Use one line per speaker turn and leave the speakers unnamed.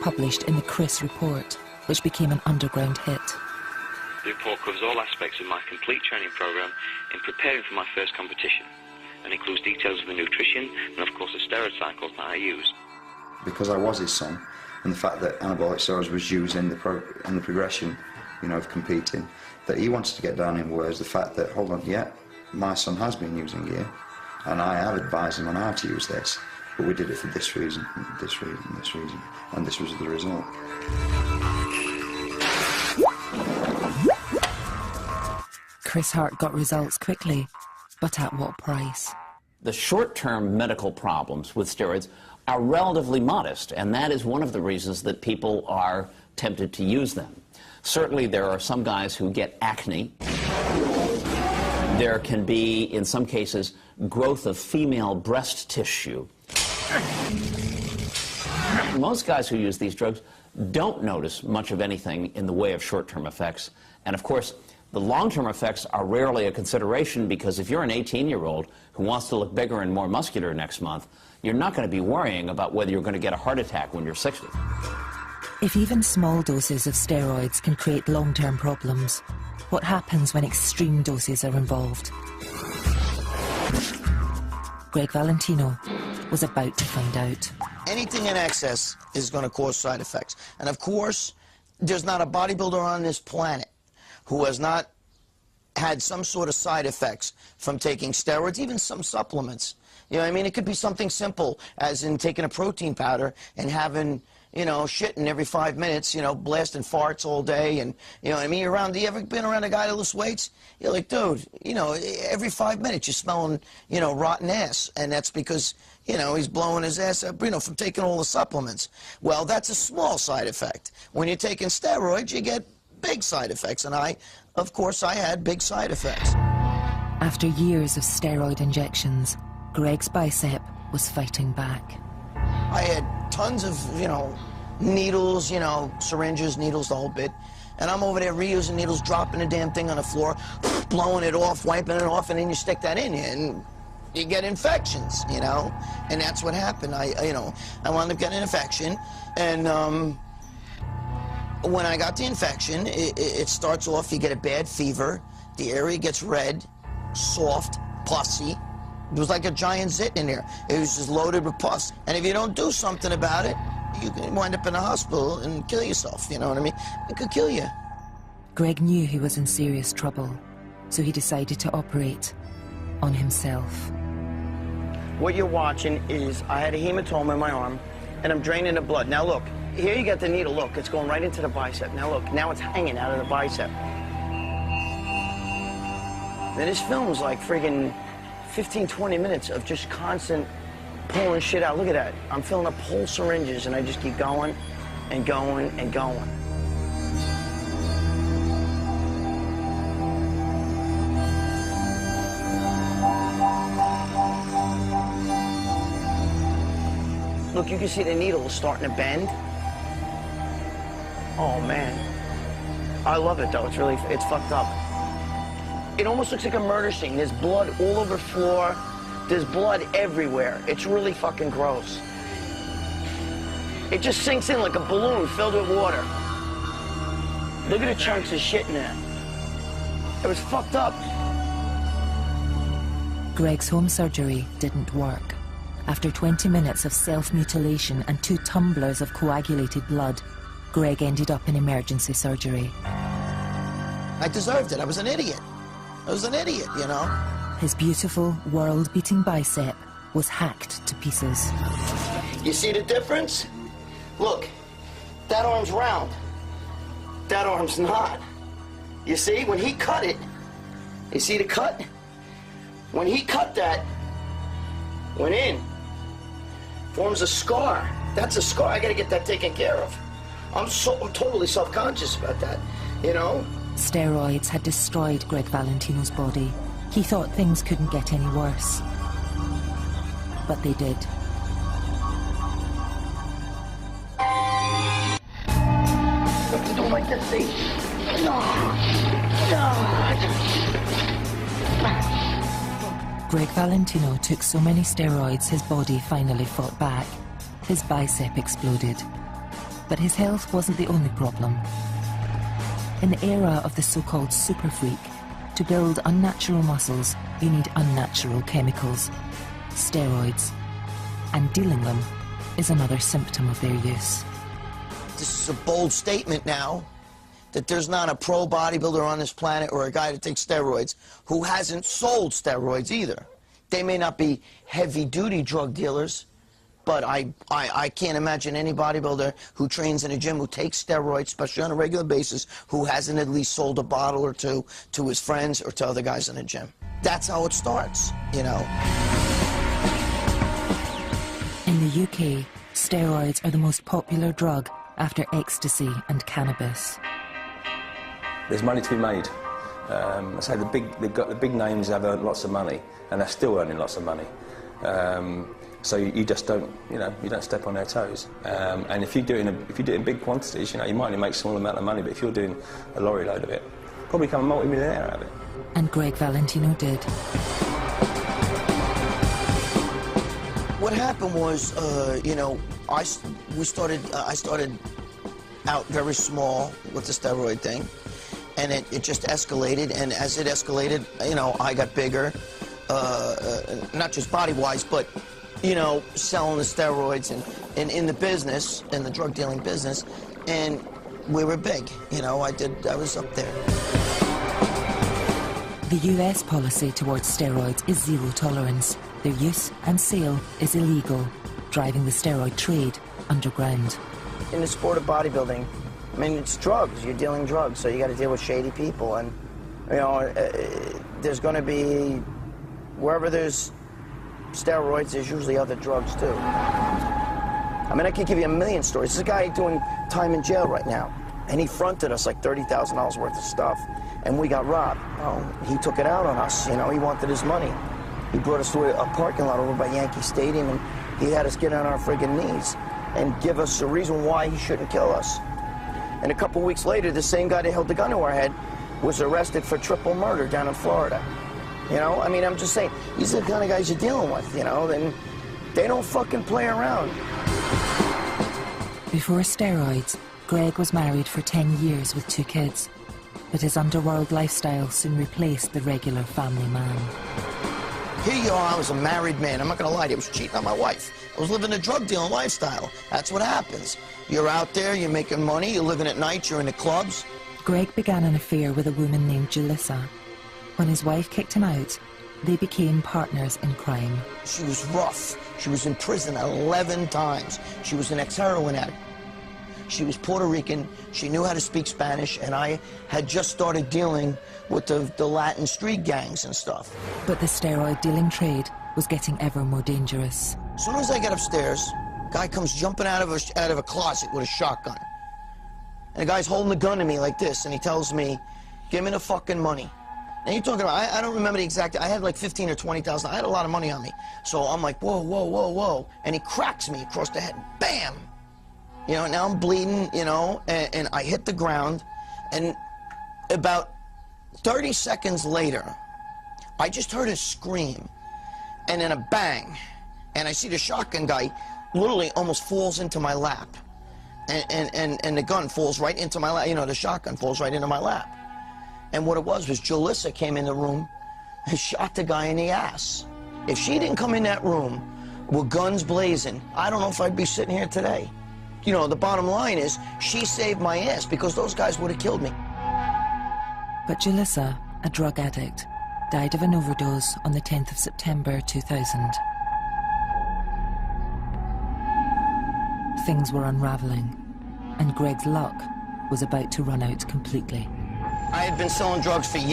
published in the Chris Report, which became an underground hit.
The report covers all aspects of my complete training program in preparing for my first competition, and includes details of the nutrition and, of course, the steroid cycles that I use.
Because I was his son, and the fact that anabolic steroids was used in the progression, you know, of competing, that he wanted to get down in words, the fact that, hold on, yeah, my son has been using gear, and I have advised him on how to use this, but we did it for this reason, this reason, this reason, and this was the result.
Chris Hart got results quickly, but at what price?
The short-term medical problems with steroids are relatively modest, and that is one of the reasons that people are tempted to use them. Certainly there are some guys who get acne. There can be, in some cases, growth of female breast tissue. Most guys who use these drugs don't notice much of anything in the way of short-term effects. And of course, the long-term effects are rarely a consideration, because if you're an 18-year-old who wants to look bigger and more muscular next month, you're not going to be worrying about whether you're going to get a heart attack when you're 60.
If even small doses of steroids can create long-term problems, what happens when extreme doses are involved? Greg Valentino was about to find out.
Anything in excess is going to cause side effects. And of course, there's not a bodybuilder on this planet who has not had some sort of side effects from taking steroids, even some supplements. You know what I mean? It could be something simple, as in taking a protein powder and having, you know, shitting every 5 minutes, you know, blasting farts all day, and, you know what I mean? You ever been around a guy that lifts weights? You're like, dude, you know, every 5 minutes you're smelling, you know, rotten ass, and that's because, you know, he's blowing his ass up, you know, from taking all the supplements. Well, that's a small side effect. When you're taking steroids, you get big side effects, and of course, I had big side effects.
After years of steroid injections, Greg's bicep was fighting back.
I had tons of, you know, needles, you know, syringes, needles, the whole bit. And I'm over there reusing needles, dropping the damn thing on the floor, blowing it off, wiping it off, and then you stick that in you, and you get infections, you know? And that's what happened. I wound up getting an infection, and when I got the infection, it starts off, you get a bad fever, the area gets red, soft, pussy. It was like a giant zit in there. It was just loaded with pus. And if you don't do something about it, you can wind up in a hospital and kill yourself, you know what I mean? It could kill you.
Greg knew he was in serious trouble, so he decided to operate on himself.
What you're watching is, I had a hematoma in my arm, and I'm draining the blood. Now look, here you got the needle, look, it's going right into the bicep. Now look, now it's hanging out of the bicep. Then this film was like friggin' 15, 20 minutes of just constant pulling shit out. Look at that. I'm filling up whole syringes, and I just keep going and going and going. Look, you can see the needle is starting to bend. Oh, man. I love it, though. It's fucked up. It almost looks like a murder scene. There's blood all over the floor. There's blood everywhere. It's really fucking gross. It just sinks in like a balloon filled with water. Look at the chunks of shit in there. It was fucked up.
Greg's home surgery didn't work. After 20 minutes of self-mutilation and 2 tumblers of coagulated blood, Greg ended up in emergency surgery.
I deserved it. I was an idiot. I was an idiot, you know?
His beautiful, world-beating bicep was hacked to pieces.
You see the difference? Look, that arm's round. That arm's not. You see, when he cut it, you see the cut? When he cut that, went in, forms a scar. That's a scar. I gotta get that taken care of. I'm totally self-conscious about that, you know?
Steroids had destroyed Greg Valentino's body. He thought things couldn't get any worse. But they did.
I don't like that thing. No.
Greg Valentino took so many steroids his body finally fought back. His bicep exploded. But his health wasn't the only problem. In the era of the so-called super freak, to build unnatural muscles, you need unnatural chemicals, steroids, and dealing them is another symptom of their use.
This is a bold statement now, that there's not a pro bodybuilder on this planet or a guy that takes steroids who hasn't sold steroids either. They may not be heavy-duty drug dealers, but I can't imagine any bodybuilder who trains in a gym who takes steroids, especially on a regular basis, who hasn't at least sold a bottle or two to his friends or to other guys in the gym. That's how it starts, you know.
In the UK, steroids are the most popular drug after ecstasy and cannabis.
There's money to be made. I say the big names have earned lots of money, and they're still earning lots of money. So you just don't, you don't step on their toes. And if you do it in big quantities, you might only make a small amount of money, but if you're doing a lorry load of it, probably become a multi-millionaire out of it.
And Greg Valentino did.
What happened was, I started out very small with the steroid thing, and it just escalated, and as it escalated, I got bigger, not just body-wise, but, selling the steroids and in the business, in the drug dealing business, and we were big, I was up there.
The US policy towards steroids is zero tolerance. Their use and sale is illegal, driving the steroid trade underground.
In the sport of bodybuilding, it's drugs. You're dealing drugs, so you got to deal with shady people. And, there's going to be, wherever there's steroids, there's usually other drugs, too. I could give you a million stories. There's a guy doing time in jail right now, and he fronted us like $30,000 worth of stuff, and we got robbed. Well, he took it out on us, he wanted his money. He brought us to a parking lot over by Yankee Stadium, and he had us get on our friggin' knees and give us a reason why he shouldn't kill us. And a couple weeks later, the same guy that held the gun to our head was arrested for triple murder down in Florida. I'm just saying, these are the kind of guys you're dealing with, and they don't fucking play around.
Before steroids, Greg was married for 10 years with 2 kids, but his underworld lifestyle soon replaced the regular family man.
Here you are, I was a married man. I'm not gonna lie to you, I was cheating on my wife. I was living a drug dealing lifestyle. That's what happens. You're out there, you're making money, you're living at night, you're in the clubs.
Greg began an affair with a woman named Julissa. When his wife kicked him out, they became partners in crime.
She was rough. She was in prison 11 times. She was an ex-heroin addict. She was Puerto Rican, she knew how to speak Spanish, and I had just started dealing with the Latin street gangs and stuff.
But the steroid dealing trade was getting ever more dangerous.
As soon as I get upstairs, guy comes jumping out of a closet with a shotgun. And the guy's holding the gun to me like this, and he tells me, give me the fucking money. And you're talking about, I don't remember the exact, I had like 15 or 20,000, I had a lot of money on me. So I'm like, whoa, whoa, whoa, whoa. And he cracks me across the head, bam! Now I'm bleeding, and I hit the ground, and about 30 seconds later, I just heard a scream, and then a bang, and I see the shotgun guy literally almost falls into my lap, and the gun falls right into my lap, the shotgun falls right into my lap. And what it was Julissa came in the room and shot the guy in the ass. If she didn't come in that room with guns blazing, I don't know if I'd be sitting here today. The bottom line is, she saved my ass, because those guys would have killed me.
But Julissa, a drug addict, died of an overdose on the 10th of September 2000. Things were unraveling, and Greg's luck was about to run out completely.
I had been selling drugs for years.